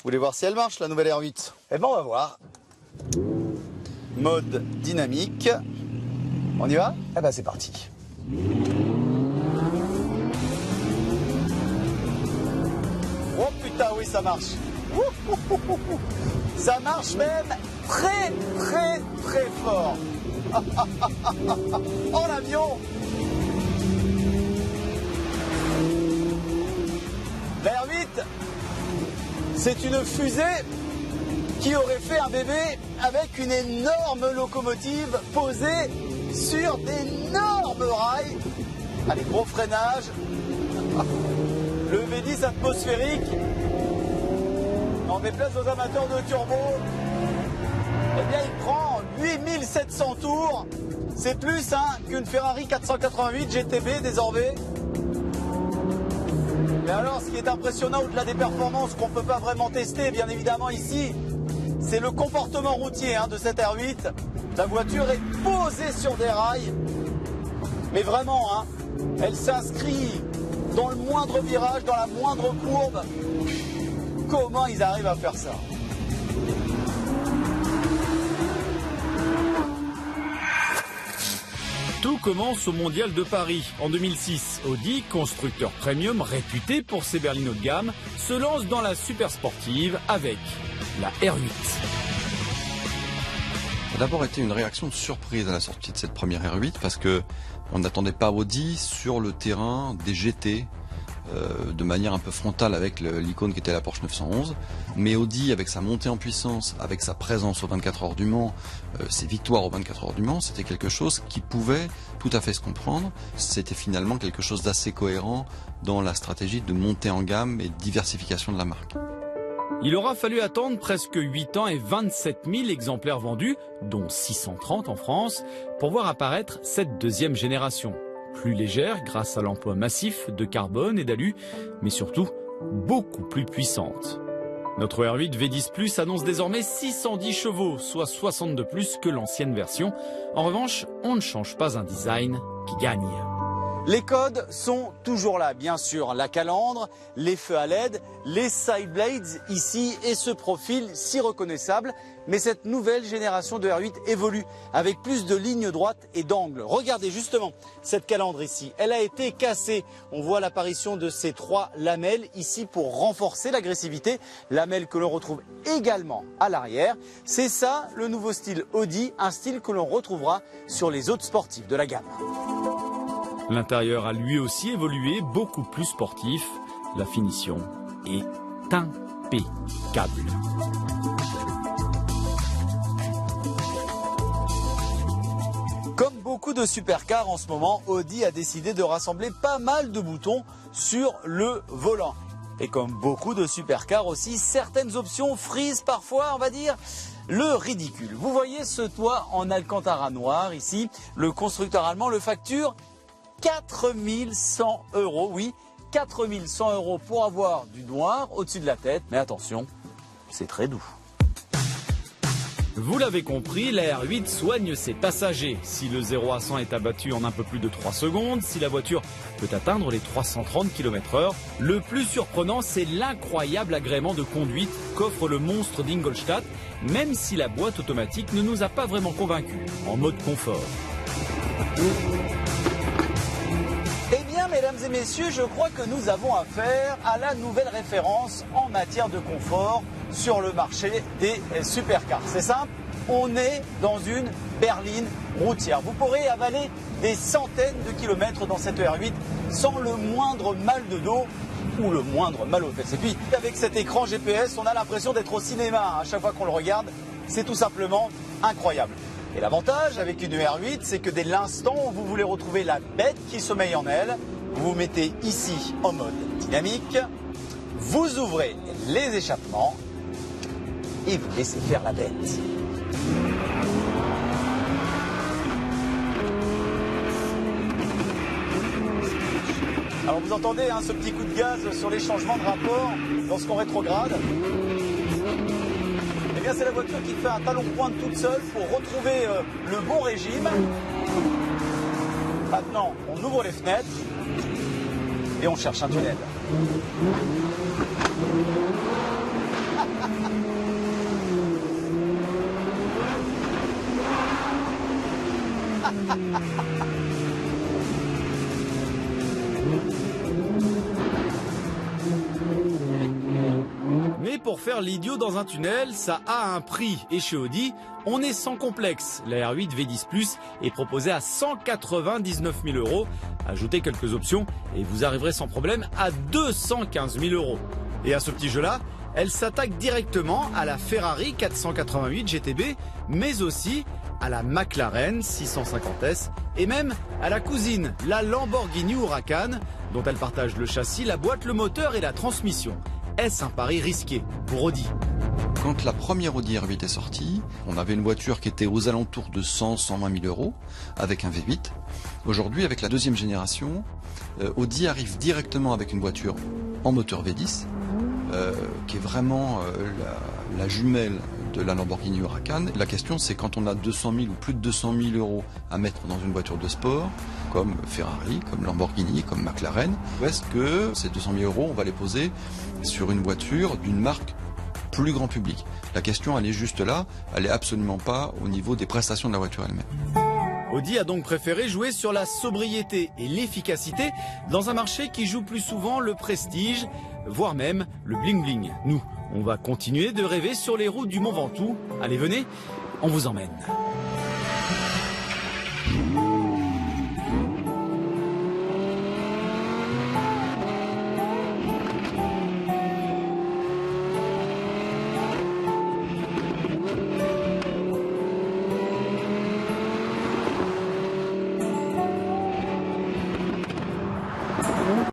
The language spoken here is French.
voulez voir si elle marche, la nouvelle R8? Eh ben, on va voir. Mode dynamique. On y va? Eh ben, c'est parti. Oh putain, oui, ça marche. Ça marche même très, très, très fort. Oh, l'avion! La R8, c'est une fusée qui aurait fait un bébé avec une énorme locomotive posée sur d'énormes rails. Allez, gros freinage. Le V10 atmosphérique. On met place aux amateurs de turbo. Eh bien, il prend 8700 tours. C'est plus qu'une Ferrari 488 GTB désormais. Mais alors, ce qui est impressionnant au-delà des performances qu'on ne peut pas vraiment tester, bien évidemment ici, c'est le comportement routier de cette R8. La voiture est posée sur des rails. Mais vraiment, elle s'inscrit dans le moindre virage, dans la moindre courbe. Comment ils arrivent à faire ça? Tout commence au Mondial de Paris. En 2006, Audi, constructeur premium réputé pour ses berlines haut de gamme, se lance dans la super sportive avec la R8. Ça a d'abord été une réaction de surprise à la sortie de cette première R8 parce que on n'attendait pas Audi sur le terrain des GT de manière un peu frontale avec l'icône qui était la Porsche 911. Mais Audi, avec sa montée en puissance, avec sa présence aux 24 heures du Mans, ses victoires aux 24 heures du Mans, c'était quelque chose qui pouvait tout à fait se comprendre. C'était finalement quelque chose d'assez cohérent dans la stratégie de montée en gamme et de diversification de la marque. Il aura fallu attendre presque 8 ans et 27 000 exemplaires vendus, dont 630 en France, pour voir apparaître cette deuxième génération. Plus légère grâce à l'emploi massif de carbone et d'alu, mais surtout beaucoup plus puissante. Notre R8 V10 Plus annonce désormais 610 chevaux, soit 60 de plus que l'ancienne version. En revanche, on ne change pas un design qui gagne. Les codes sont toujours là, bien sûr. La calandre, les feux à LED, les side blades ici et ce profil si reconnaissable. Mais cette nouvelle génération de R8 évolue avec plus de lignes droites et d'angles. Regardez justement cette calandre ici. Elle a été cassée. On voit l'apparition de ces 3 lamelles ici pour renforcer l'agressivité. Lamelles que l'on retrouve également à l'arrière. C'est ça le nouveau style Audi, un style que l'on retrouvera sur les autres sportifs de la gamme. L'intérieur a lui aussi évolué, beaucoup plus sportif. La finition est impeccable. Comme beaucoup de supercars en ce moment, Audi a décidé de rassembler pas mal de boutons sur le volant. Et comme beaucoup de supercars aussi, certaines options frisent parfois, on va dire, le ridicule. Vous voyez ce toit en alcantara noir ici, le constructeur allemand le facture 4100 €, oui, 4100 € pour avoir du noir au-dessus de la tête. Mais attention, c'est très doux. Vous l'avez compris, la R8 soigne ses passagers. Si le 0 à 100 est abattu en un peu plus de 3 secondes, si la voiture peut atteindre les 330 km/h, le plus surprenant, c'est l'incroyable agrément de conduite qu'offre le monstre d'Ingolstadt, même si la boîte automatique ne nous a pas vraiment convaincus, en mode confort. Eh bien, mesdames et messieurs, je crois que nous avons affaire à la nouvelle référence en matière de confort sur le marché des supercars. C'est simple, on est dans une berline routière. Vous pourrez avaler des centaines de kilomètres dans cette R8 sans le moindre mal de dos ou le moindre mal aux fesses. Et puis, avec cet écran GPS, on a l'impression d'être au cinéma. À chaque fois qu'on le regarde, c'est tout simplement incroyable. Et l'avantage avec une R8, c'est que dès l'instant où vous voulez retrouver la bête qui sommeille en elle, vous vous mettez ici en mode dynamique, vous ouvrez les échappements et vous laissez faire la bête. Alors vous entendez ce petit coup de gaz sur les changements de rapport lorsqu'on rétrograde. Eh bien c'est la voiture qui fait un talon pointe toute seule pour retrouver le bon régime. Maintenant on ouvre les fenêtres et on cherche un tunnel. Mais pour faire l'idiot dans un tunnel, ça a un prix. Et chez Audi, on est sans complexe. La R8 V10 Plus est proposée à 199 000 €. Ajoutez quelques options et vous arriverez sans problème à 215 000 €. Et à ce petit jeu-là, elle s'attaque directement à la Ferrari 488 GTB, mais aussi à la McLaren 650S et même à la cousine, la Lamborghini Huracan, dont elle partage le châssis, la boîte, le moteur et la transmission. Est-ce un pari risqué pour Audi? Quand la première Audi R8 est sortie, on avait une voiture qui était aux alentours de 100-120 000 € avec un V8. Aujourd'hui, avec la deuxième génération, Audi arrive directement avec une voiture en moteur V10, qui est vraiment la jumelle de la Lamborghini Huracan. La question, c'est quand on a 200 000 ou plus de 200 000 € à mettre dans une voiture de sport, comme Ferrari, comme Lamborghini, comme McLaren, ou est-ce que ces 200 000 €, on va les poser sur une voiture d'une marque plus grand public? La question, elle est juste là, elle est absolument pas au niveau des prestations de la voiture elle-même. Audi a donc préféré jouer sur la sobriété et l'efficacité dans un marché qui joue plus souvent le prestige, voire même le bling-bling. Nous, on va continuer de rêver sur les routes du Mont Ventoux. Allez, venez, on vous emmène.